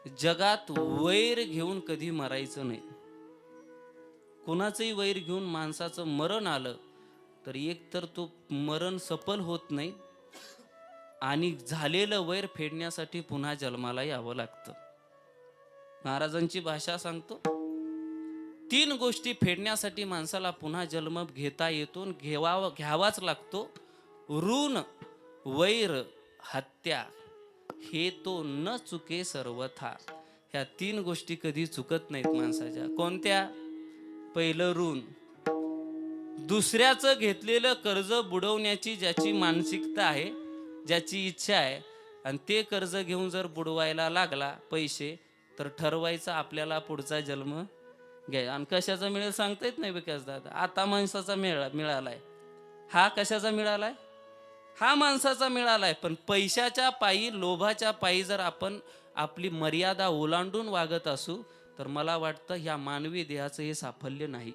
जगात वैर घेऊन कधी मरायचं नाही. कुणाचंही वैर घेऊन माणसाचं मरण आलं तर एक तर तो मरण सफल होत नाही आणि झालेलं वैर फेडण्यासाठी पुन्हा जन्माला यावं लागतं. महाराजांची भाषा सांगतो, 3 गोष्टी फेडण्यासाठी माणसाला पुन्हा जन्म घेता येतो, घ्यावाच लागतो. ऋण, वैर, हत्या हे तो न चुके सर्वथा. ह्या 3 गोष्टी कधी चुकत नाहीत माणसाच्या. कोणत्या? पहिलं ऋण. दुसऱ्याचं घेतलेलं कर्ज बुडवण्याची ज्याची मानसिकता आहे, ज्याची इच्छा आहे, आणि ते कर्ज घेऊन जर बुडवायला लागला पैसे, तर ठरवायचं आपल्याला पुढचा जन्म घ्या. आणि कशाचा मिळेल सांगता येत नाही विकास दादा. आता माणसाचा मिळालाय. हा कशाचा मिळालाय? हा माणसाचा मिळालाय. पण पैशाच्या पायी, लोभाच्या पायी जर आपण आपली मर्यादा ओलांडून वागत असू, तर मला वाटतं ह्या मानवी देहाचं हे साफल्य नाही.